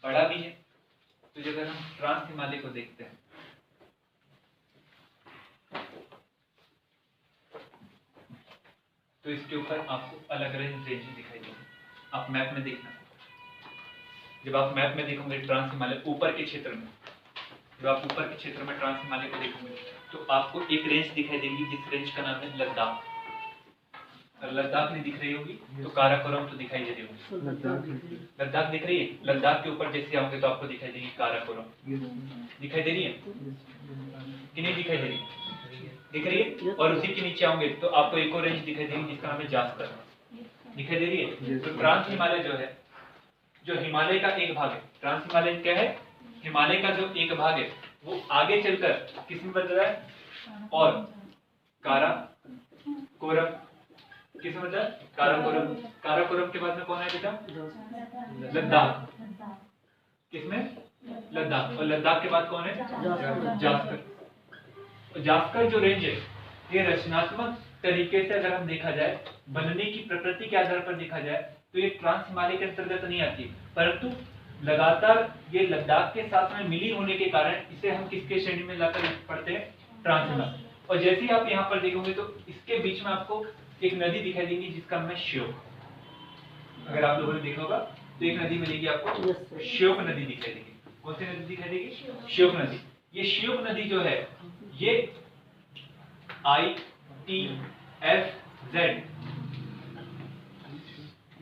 बड़ा भी है। तो जब हम ट्रांस हिमालय को देखते हैं, तो इसके ऊपर आपको अलग अलग रेंज दिखाई देंगे। आप मैप में देखना, जब आप मैप में देखोगे ट्रांस हिमालय ऊपर के क्षेत्र में, जब आप ऊपर के क्षेत्र में ट्रांस हिमालय को देखोगे तो आपको एक रेंज दिखाई देगी, जिस रेंज का नाम है लद्दाख। लद्दाख नहीं दिख रही होगी तो काराकोरम तो दिखाई दे रही होगी। लद्दाख दिख रही है? लद्दाख के ऊपर जैसे आओगे तो आपको दिखाई देगी काराकोरम। दिखाई दे रही है कि नहीं दिखाई दे रही? दिख रही है। और उसी के नीचे आओगे तो आपको एक और रेंज दिखाई देगी जिसका नाम है जास्कर। दिखाई दे रही है? तो ट्रांस हिमालय जो है, जो हिमालय का एक भाग है, ट्रांस हिमालय क्या है? हिमालय का जो एक भाग है वो आगे चलकर किस में बदल रहा है? और काराकोरम किस में बदला? काराकोरम। काराकोरम के बाद में कौन है बेटा? लद्दाख। किसमें? लद्दाख। और लद्दाख के बाद कौन है? जास्कर। जास्कर जो रेंज है ये रचनात्मक तरीके से अगर हम देखा जाए, बनने की प्रकृति के आधार पर देखा जाए तो ये ट्रांस हिमालय के अंतर्गत नहीं आती, परंतु लगातार ये लद्दाख के साथ में मिली होने के कारण इसे हम किसके श्रेणी में लाकर पढ़ते हैं? ट्रांस हिमालय। और जैसे ही आप यहाँ पर देखोगे तो इसके बीच में आपको एक नदी दिखाई देगी जिसका नाम है श्योक। अगर आप लोगों ने देखा होगा तो एक नदी मिलेगी आपको, श्योक नदी दिखाई देगी। कौन सी नदी दिखाई देगी? श्योक नदी। ये श्योक नदी जो है ये ITFZ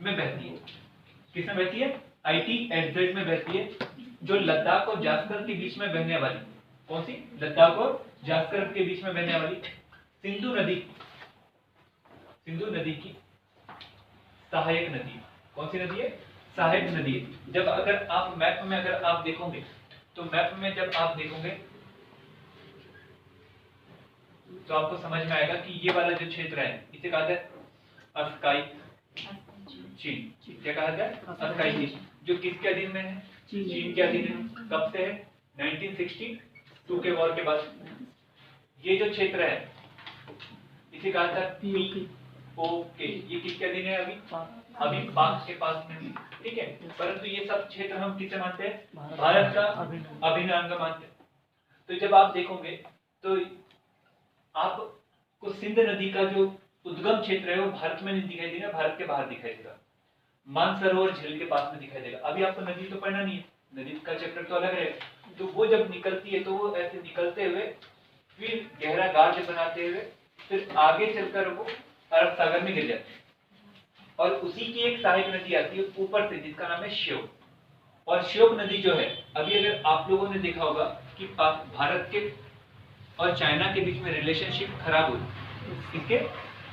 में बहती है। किसमें बहती है? ITFZ में बहती है, जो लद्दाख और जास्कर के बीच में बहने वाली। कौन सी? लद्दाख और जास्कर के बीच में बहने वाली सिंधु नदी। सिंधु नदी की सहायक नदी। कौन सी नदी है? सहायक नदी है। जब अगर आप मैप में अगर आप देखोगे तो मैप में जब आप देखोगे तो आपको समझ में आएगा कि ये वाला जो क्षेत्र है इसे कहा जाए अस्काई चीन। क्या कहा जाए? अस्काई चीन, जो किसके अधीन में है? चीन के अधीन है। कब से है? 1962 के वॉर के बाद। ये जो क्षेत्र है इसे कहा था POK। ये किसके अधीन है? अभी पाक के पास में, ठीक है। परंतु ये सब क्षेत्र हम किसे मानते हैं? भारत का अभिन्न अंग मानते हैं। तो जब आप देखोगे तो आपको सिंध नदी का जो उद्गम क्षेत्र है वो भारत में नहीं दिखाई देगा, भारत के बाहर दिखाई देगा, मानसरोवर झील के पास में दिखाई देगा। अभी आपको नदी तो पढ़ना नहीं है, नदी का चैप्टर तो अलग है। तो वो जब निकलती है तो वो ऐसे निकलते हुए फिर गहरा गार्ड बनाते हुए फिर आगे चलकर वो अरब सागर में गिर जाती है। और उसी की एक सहायक नदी आती है ऊपर से जिसका नाम है श्योक। और श्योक नदी जो है, अभी अगर आप लोगों ने देखा होगा कि भारत के और चाइना के बीच में रिलेशनशिप खराब हुई। इसके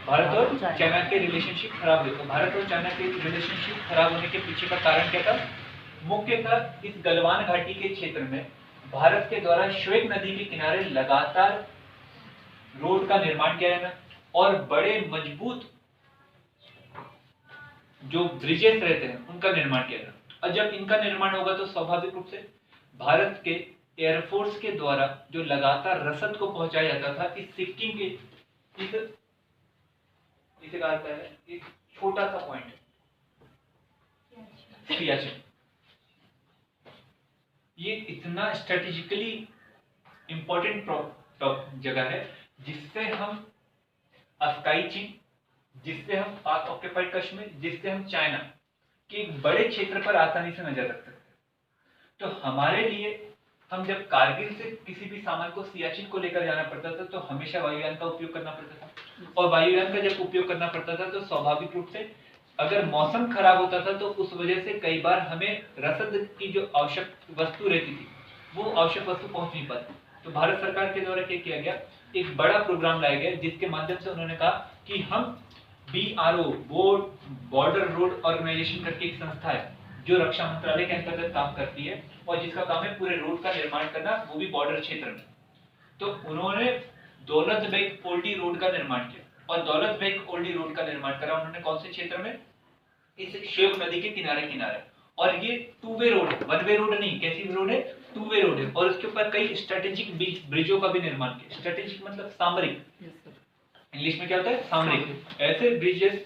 भारत और चाइना के रिलेशनशिप खराब हुए। तो भारत और चाइना के रिलेशनशिप खराब होने के पीछे का कारण क्या था? मुख्यतः इस गलवान घाटी के क्षेत्र में भारत के द्वारा श्वेत नदी के किनारे लगातार रोड का निर्माण किया जाना और बड़े मजबूत जो ब्रिजेस रहते हैं उनका निर्माण किया जाना। और जब इनका निर्माण होगा तो स्वाभाविक रूप से भारत के एयरफोर्स के द्वारा जो लगातार रसद को पहुंचाया जाता था इस सिक्किम के इसे कहा जाता है एक छोटा सा पॉइंट सियाचिन। ये इतना स्ट्रेटेजिकली इंपॉर्टेंट जगह है जिससे हम अस्काई चीन, जिससे हम पाक ऑक्यूपाइड कश्मीर, जिससे हम चाइना के एक बड़े क्षेत्र पर आसानी से नजर रख सकते हैं। तो हमारे लिए हम जब कारगिल से किसी भी सामान को सियाचिन को लेकर जाना पड़ता था तो हमेशा वायुयान का उपयोग करना पड़ता था। और वायुयान का जब उपयोग करना पड़ता था तो स्वाभाविक रूप से अगर मौसम खराब होता था तो उस वजह से कई बार हमें रसद की जो आवश्यक वस्तु रहती थी वो आवश्यक वस्तु पहुंच नहीं पाती। तो भारत सरकार के द्वारा क्या किया गया? एक बड़ा प्रोग्राम लाया गया जिसके माध्यम से उन्होंने कहा कि हम BRO बॉर्डर रोड ऑर्गेनाइजेशन करके एक संस्था है जो रक्षा मंत्रालय के अंतर्गत काम करती है और जिसका काम है पूरे रोड का निर्माण करना, वो भी बॉर्डर क्षेत्र में। तो उन्होंने दौलत बेग ओल्डी रोड का निर्माण किया और दौलत बेग ओल्डी रोड का निर्माण करा उन्होंने कौन से क्षेत्र में? इस श्योक नदी के किनारे किनारे। और ये 2 वे रोड है, 1 वे रोड नहीं। कैसी रोड है? 2 वे रोड है। और उसके ऊपर कई स्ट्रेटेजिक ब्रिजों का भी निर्माण किया। स्ट्रेटेजिक मतलब सामरिक, इंग्लिश में क्या होता है? सामरिक। ऐसे ब्रिजेस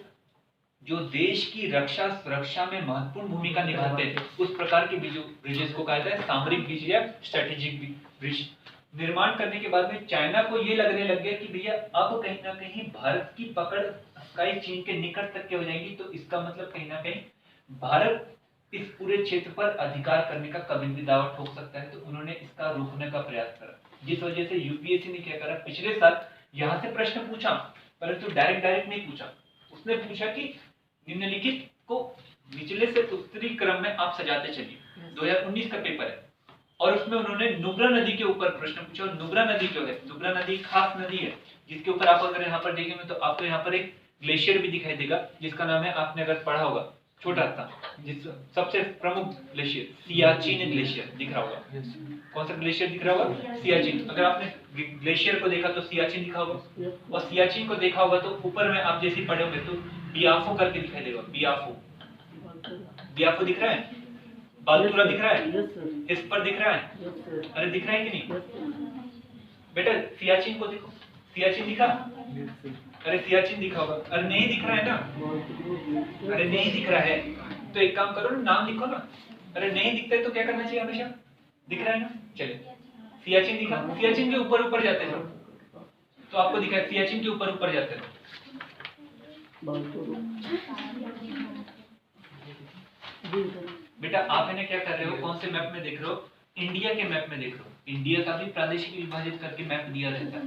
जो देश की रक्षा सुरक्षा में महत्वपूर्ण भूमिका निभाते हैं, उस प्रकार के ब्रिजेस को कहा जाता है सामरिक ब्रिज या स्ट्रेटेजिक ब्रिज। निर्माण करने के बाद में चाइना को ये लगने लग गया कि भैया अब कहीं ना कहीं भारत की पकड़ स्काई चीन के निकट तक के हो जाएगी, तो इसका मतलब कहीं ना कहीं भारत इस पूरे क्षेत्र पर अधिकार करने का कभी भी दावा ठोक सकता है। तो उन्होंने इसका रोकने का प्रयास करा, जिस वजह से यूपीएससी ने क्या करा, पिछले साल यहाँ से प्रश्न पूछा, परंतु डायरेक्ट नहीं पूछा। उसने पूछा कि निम्नलिखित को निचले से उत्तरी क्रम में आप सजाते चलिए। 2019 का पेपर है और उसमें उन्होंने नुब्रा नदी के ऊपर प्रश्न पूछा। और नुब्रा नदी जो है, नुब्रा नदी खास नदी है जिसके ऊपर आप अगर यहाँ पर देखेंगे तो आपको यहाँ पर एक ग्लेशियर भी दिखाई देगा, जिसका नाम है, आपने अगर पढ़ा होगा, छोटा सा, जिस सबसे प्रमुख ग्लेशियर सियाचिन ग्लेशियर दिख रहा होगा। कौन सा ग्लेशियर दिख रहा होगा? सियाचिन। अगर आपने ग्लेशियर को देखा तो सियाचिन दिखा होगा, और सियाचिन को देखा होगा तो ऊपर में आप जैसे पढ़े होंगे तो बियाफो करके दिखाई देगा। बियाफो, बियाफो दिख रहा है, बालतूरा दिख रहा है, इस पर दिख रहा है, अरे दिख रहा है कि नहीं बेटा? सियाचिन को देखो, सियाचिन दिखा? अरे सियाचिन दिखा होगा, अरे नहीं दिख रहा है ना, अरे नहीं दिख रहा है तो एक काम करो ना, नाम लिखो ना। अरे नहीं दिखता है तो क्या करना चाहिए हमेशा? दिख रहा है ना, चलिए सियाचिन दिखा, सियाचिन के ऊपर ऊपर जाते हैं तो आपको दिखा है, सियाचिन के ऊपर ऊपर जाते हैं। बेटा आप इन्हें क्या कर रहे हो, कौन से मैप में देख रहे हो? इंडिया के मैप में देख रहे हो। इंडिया का भी प्रादेशिक विभाजित करके मैप दिया रहता है,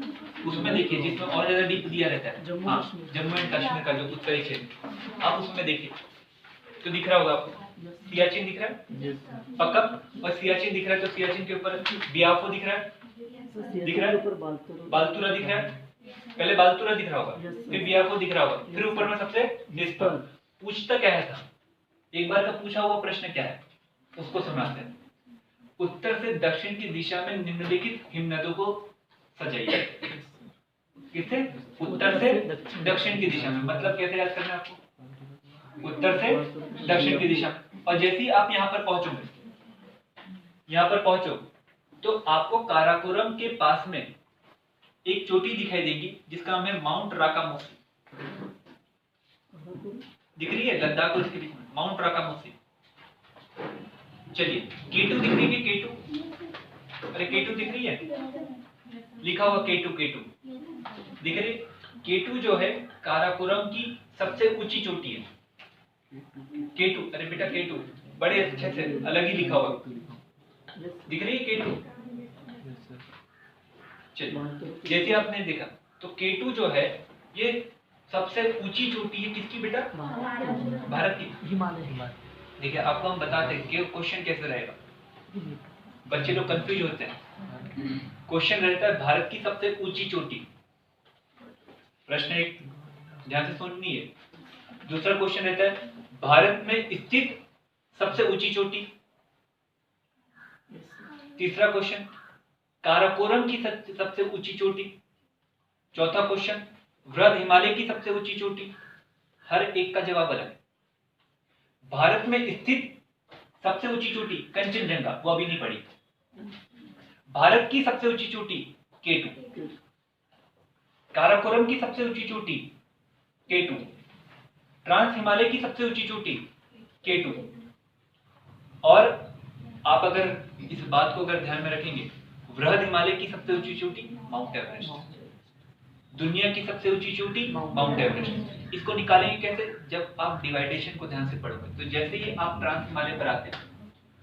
उसमें देखिए जिसमें और ज्यादा डीप दिया रहता है, जम्मू एंड कश्मीर का जो उत्तरी क्षेत्र, आप उसमें देखिए तो दिख रहा होगा आपको, सियाचिन दिख रहा है पक्का, और सियाचिन दिख रहा है तो सियाचिन के ऊपर बियाफो दिख रहा है, दिख रहा है, बालतूरा दिख रहा है, पहले बालतूरा दिख रहा होगा, फिर बियाफो दिख रहा होगा, फिर ऊपर में सबसे निस्पर। पूछता क्या है था, एक बार का पूछा हुआ प्रश्न क्या है उसको सुनाते हैं। उत्तर से दक्षिण की दिशा में निम्नलिखित हिमनदों को सजाइए। किससे? उत्तर से दक्षिण की दिशा में, मतलब कैसे याद करना है आपको? उत्तर से दक्षिण की दिशा। और जैसे ही आप यहाँ पर पहुंचोगे, यहाँ पर पहुंचो तो आपको काराकोरम के पास में एक चोटी दिखाई देगी जिसका नाम है माउंट राकामोसी। दिख रही है लद्दाख और इसके बीच में माउंट राकामोसी। चलिए केटू दिख रही है, केटू? अरे केटू दिख रही है, लिखा हुआ केटू, केटू दिख रही है? केटू जो है काराकोरम की सबसे ऊंची चोटी है, केटू। अरे बेटा केटू बड़े अच्छे से अलग ही लिखा हुआ, दिख रही है केटू? चलिए जैसे आपने देखा तो केटू जो है ये सबसे ऊंची चोटी है किसकी बेटा? भारत की, हिमालय। देखिए आपको हम बताते हैं कि क्वेश्चन कैसे रहेगा, बच्चे लोग कंफ्यूज होते हैं। क्वेश्चन रहता है भारत की सबसे ऊंची चोटी, प्रश्न एक ध्यान से सुननी है। दूसरा क्वेश्चन रहता है भारत में स्थित सबसे ऊंची चोटी। तीसरा क्वेश्चन काराकोरम की सबसे ऊंची चोटी। चौथा क्वेश्चन वृहद हिमालय की सबसे ऊंची चोटी। हर एक का जवाब अलग है। भारत में स्थित सबसे ऊंची चोटी कंचनजंगा, वो अभी नहीं पढ़ी। भारत की सबसे ऊंची चोटी केटू। काराकोरम की सबसे ऊंची चोटी केटू। ट्रांस हिमालय की सबसे ऊंची चोटी केटू। और आप अगर इस बात को अगर ध्यान में रखेंगे, वृहद हिमालय की सबसे ऊंची चोटी माउंट एवरेस्ट। दुनिया की सबसे ऊंची चोटी माउंट एवरेस्ट। इसको निकालेंगे कैसे? जब आप डिवाइडेशन को ध्यान से पढ़ोगे तो जैसे ही आप ट्रांस हिमालय पर आते हो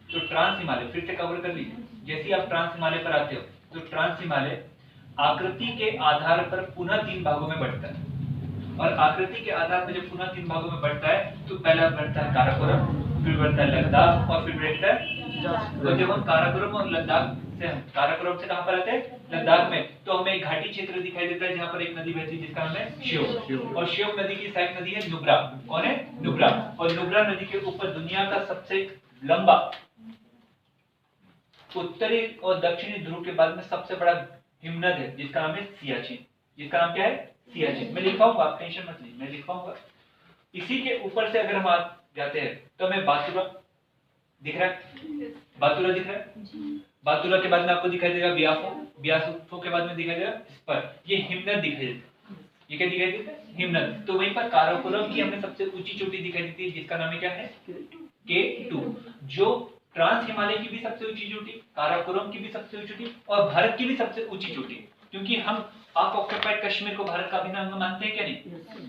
तो ट्रांस हिमालय फिर से कवर कर लीजिए। जैसे ही आप ट्रांस हिमालय पर आते हो तो ट्रांस हिमालय आकृति के आधार पर पुनः 3 भागों में बढ़ता है, और आकृति के आधार पर जब पुनः 3 भागों में बढ़ता है तो पहला बढ़ता है काराकोरम, फिर बढ़ता है लद्दाख और फिर बढ़ता है। तो जब हम काराकोरम और लद्दाख से, काराकोरम से कहां पर आते हैं? लद्दाख में, तो हमें एक घाटी क्षेत्र दिखाई देता है जहां पर एक नदी बहती है जिसका नाम है श्योक। और श्योक नदी की सहायक नदी है नुब्रा। कौन है? नुब्रा। और नुब्रा नदी के ऊपर दुनिया का सबसे लंबा, उत्तरी और दक्षिणी ध्रुव के बाद में सबसे बड़ा हिमनद है जिसका नाम है सियाचिन। जिसका नाम क्या है? सियाचिन। मैं लिखाऊंगा, आप टेंशन मत लीजिए, मैं लिखाऊंगा। इसी के ऊपर से अगर हम जाते हैं तो हमें बातुरा दिख रहा है, बातुरा दिख रहा है। बातुरा के बाद में आपको दिखाई देगा बियाफो, बियाफो के बाद में दिखाई देगा इस पर, ये हिमनद दिखाई देता है। ये क्या दिखाई देता है? हिमनद। तो वहीं पर काराकोरम की हमें सबसे ऊंची चोटी दिखाई देती है जिसका नाम क्या है? K2। जो ट्रांस हिमालय की भी सबसे ऊंची चोटी, काराकोरम की भी सबसे ऊंची चोटी और भारत की भी सबसे ऊंची चोटी, क्योंकि हम पाक ऑक्यूपाइड कश्मीर को भारत का अभिन्न अंग मानते हैं क्या नहीं?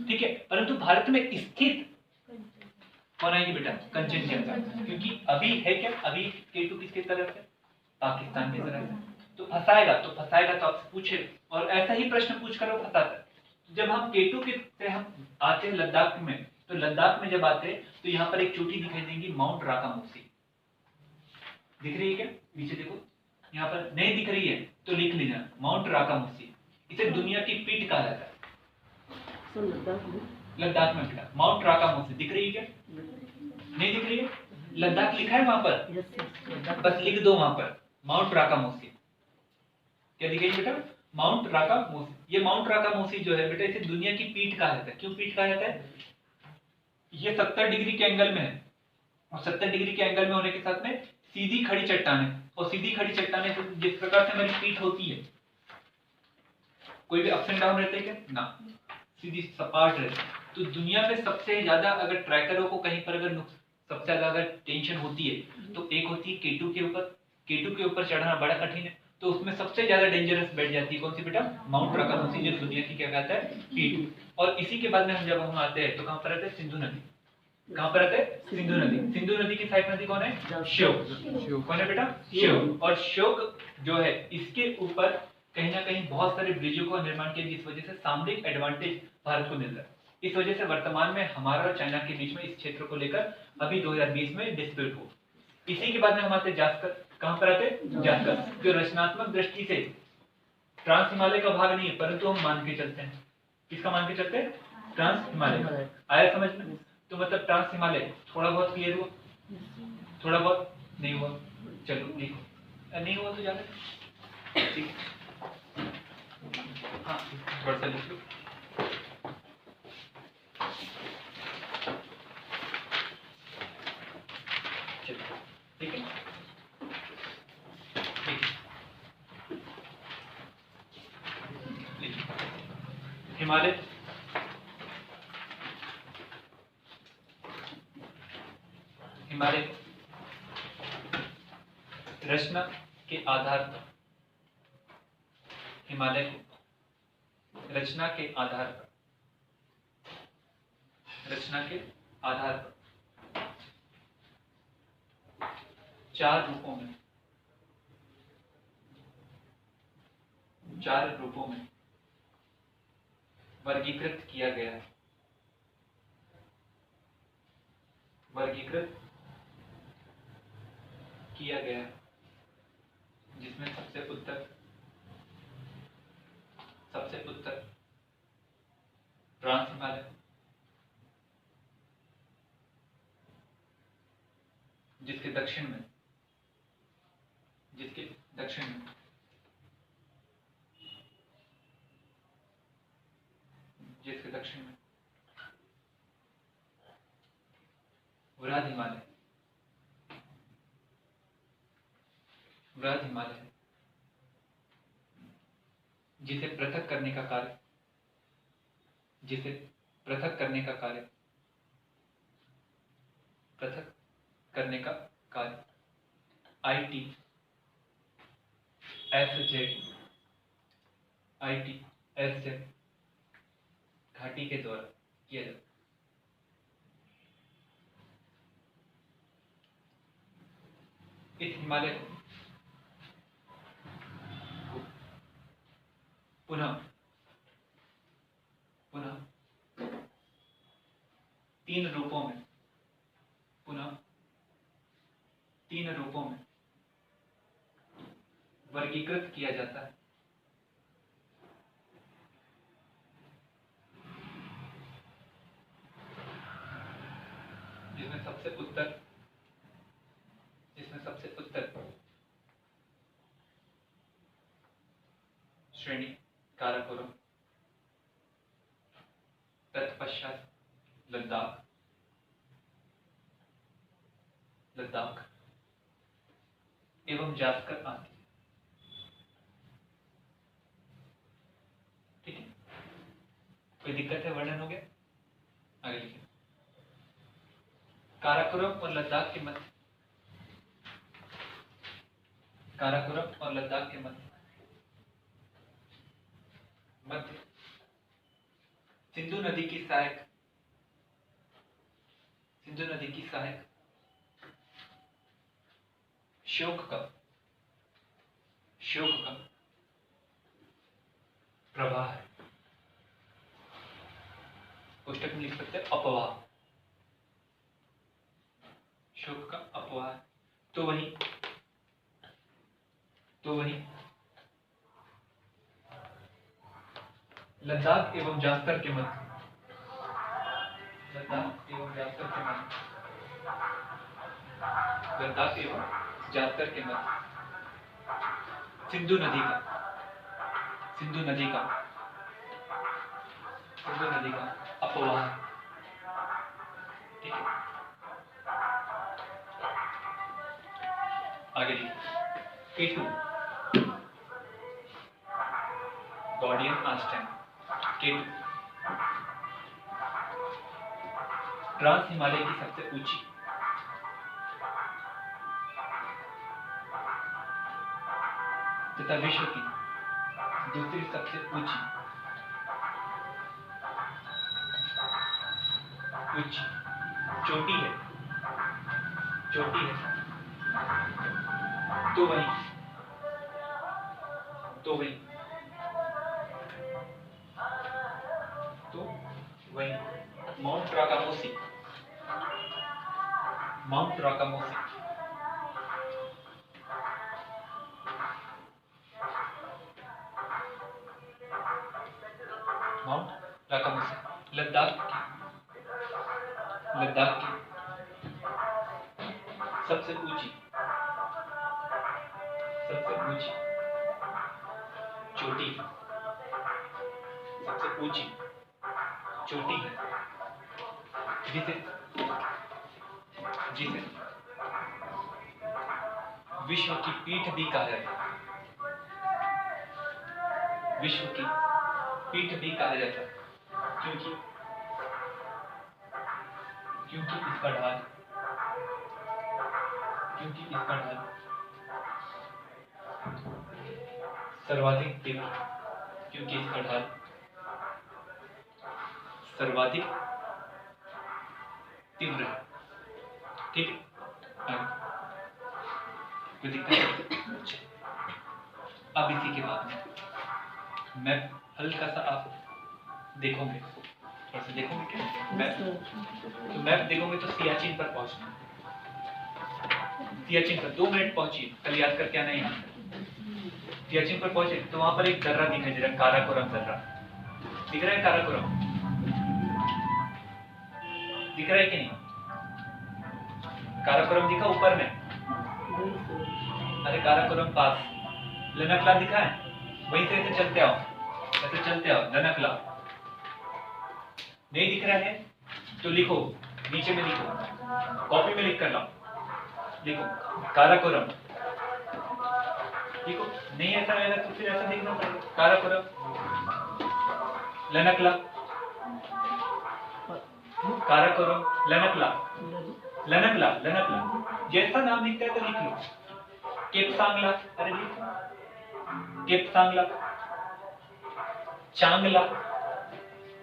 ठीक है, परंतु भारत में स्थित कौन आएगी बेटा? कंचनजंगा। क्योंकि अभी है क्या? अभी K2 किसकी तरफ है? पाकिस्तान की तरफ है। तो फंसाएगा तो आपसे पूछे, और ऐसा ही प्रश्न पूछ कर वो फंसाता है। जब हम K2 के से हम आते हैं लद्दाख में, तो लद्दाख में जब आते हैं तो यहाँ पर एक चोटी दिखाई देगी, माउंट राकामोसी। दिख रही है क्या? नीचे देखो, यहाँ पर नहीं दिख रही है तो लिख लीजिए माउंट राकामोसी। इसे दुनिया की पीठ कहा जाता है। लद्दाख में बेटा माउंट राकामोसी दिख रही है क्या? नहीं दिख रही है? लद्दाख लिखा है वहां पर, बस लिख दो वहां पर माउंट राकामोसी। क्या दिखेगी बेटा? माउंट राकामोसी। ये माउंट राकामोसी जो है बेटा, इसे दुनिया की पीठ कहा जाता है। क्यों पीठ कहा जाता है? ये 70 डिग्री के एंगल में है, और 70 डिग्री के एंगल में होने के साथ में सीधी खड़ी चट्टान है, और सीधी खड़ी चट्टाने से जिस प्रकार से हमारी पीठ होती है, कोई भी अप्स एंड डाउन रहते हैं क्या? ना, सीधी सपाट रहती है। तो दुनिया में सबसे ज्यादा अगर ट्रैकरों को कहीं पर अगर सबसे ज्यादा अगर टेंशन होती है तो एक होती है K2 के ऊपर। K2 के ऊपर चढ़ना बड़ा कठिन है, तो उसमें सबसे ज्यादा डेंजरस बैठ जाती है कौन सी बेटा? माउंट राकामोसी, जो दुनिया की क्या कहता है? पीठ। और इसी के बाद में हम जब हम आते हैं तो कहां पर आते हैं? सिंधु नदी। कहां पर आते हैं? सिंधु नदी। सिंधु नदी की सहायक नदी कौन है? श्योक। कौन है बेटा? श्योक। और श्योक जो है, इसके ऊपर कहीं ना कहीं बहुत सारे ब्रिजों का निर्माण किया, जिस वजह से सामरिक एडवांटेज भारत को मिल रहा है। इस वजह से वर्तमान में हमारा और चाइना के बीच में इस क्षेत्र को लेकर अभी 2020 में डिस्प्यूट हो। इसी के बाद में हम आते जास्कर। कहां पर आते? जास्कर, जो रचनात्मक दृष्टि से ट्रांस हिमालय का भाग नहीं है, परंतु हम मान के चलते हैं। किसका मान के चलते हैं? ट्रांस हिमालय। आया समझ में? तो मतलब ट्रांस हिमालय थोड़ा बहुत क्लियर हुआ, थोड़ा बहुत नहीं हुआ, चलो लिखो। नहीं हुआ तो जाने, ठीक। हाँ, थोड़ा सा लिख लो। चलो, ठीक है, ठीक है। हिमालय हिमालय रचना के आधार पर, हिमालय को रचना के आधार पर, रचना के आधार पर चार रूपों में वर्गीकृत किया गया है। वर्गीकृत किया गया है, जिसमें सबसे उत्तर ट्रांस हिमालय, जिसके दक्षिण में वृहद हिमालय है, जिसे पृथक करने का कार्य ITSZ घाटी के द्वारा किया जाता है। इस हिमालय को पुनः तीन रूपों में वर्गीकृत किया जाता है। जिसमें सबसे उत्तर श्रेणी काराकोरम, तत्पश्चात लद्दाख एवं जास्कर आती है। ठीक है, कोई दिक्कत है? वर्णन हो गया? आगे लिखिए। काराकोरम और लद्दाख के मध्य, काराकोरम और लद्दाख के मध्य मध्य सिंधु नदी की सहायक, सिंधु नदी की सहायक शोक का प्रवाह है। पुस्तक में लिख सकते हैं अपवाह, शोक का अपवाह। तो वही लद्दाख एवं जास्कर के मध्य, लद्दाख एवं जास्कर के मध्य, लद्दाख एवं जास्कर के मध्य सिंधु नदी का अपवाह। ठीक है, आगे देखिए। K2 Gordian आस्टेन, K2 trans Himalaya की सबसे ऊंची तथा विश्व की दूसरी सबसे ऊंची चोटी है। तो वही माउंट राकामोसी, माउंट राकामोसी लद्दाख की सबसे ऊंची चोटी, सबसे ऊंची चोटी है, जिसे विश्व की पीठ भी कहा जाता है, विश्व की पीठ भी कहा जाता है, क्योंकि इसका ढाल सर्वाधिक तीव्र, क्योंकि इसका ढाल सर्वाधिक तीव्र है। ठीक है, कोई दिक्कत है? अब इसी के बाद में मैप हल्का सा आप देखोगे, थोड़ा सा देखोगे क्या मैप? तो मैप देखोगे तो सियाचिन पर पहुंचना, सियाचिन पर 2 मिनट पहुंचिए, कल याद करके आना यहाँ। सियाचिन पर पहुंचे तो वहां पर एक दर्रा दिखाई दे रहा है, काराकोरम दर्रा दिख रहा है। काराकोरम दिख रहा है कि नहीं? काराकोरम दिखा ऊपर में? अरे काराकोरम पास लनकला दिखा है, वहीं से ऐसे चलते आओ, लनकला नहीं दिख रहा है तो लिखो, नीचे में लिखो, कॉपी में लिख कर लाओ, लिखो काराकोरम, लिखो। नहीं ऐसा रहेगा तो फिर ऐसा लिखना पड़ेगा, काराकोरम लनकला, काराकोरम लनकला, जैसा नाम लिखता है तो लिख लो। केपसांगला, अरे लिखो केपसांगला, चांगला,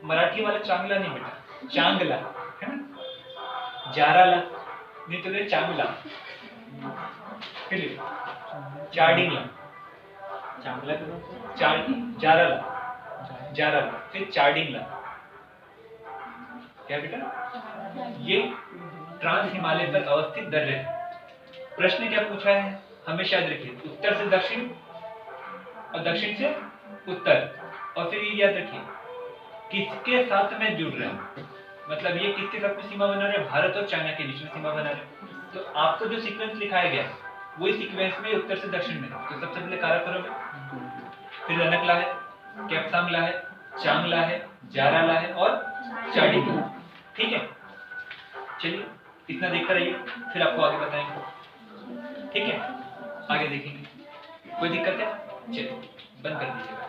मराठी वाला चांगला नहीं बेटा, चांगला है ना, जाराला नहीं तो चांगला, फिर चार्डिंगला, जाराला, फिर चार्डिंगला। क्या बेटा? ये ट्रांस हिमालय पर अवस्थित दर्रे है। प्रश्न क्या पूछा है हमेशा याद रखिए, उत्तर से दक्षिण और दक्षिण से उत्तर, और फिर ये याद रखिए किसके साथ में जुड़ रहे हैं, मतलब ये किसके साथ में सीमा बना रहे हैं? भारत और चाइना के बीच में सीमा बना रहे हैं। तो आपको जो सीक्वेंस लिखाया गया वही सीक्वेंस में उत्तर से दक्षिण में। तो सबसे पहले काराकोरम है, फिर लनकला है, केपसांगला है, चांगला है, जाराला है और चार्डिंगला। ठीक है, चलिए इतना देखकर रहिए, फिर आपको आगे बताएंगे। ठीक है, आगे देखेंगे। कोई दिक्कत है? चलिए बंद कर दीजिएगा।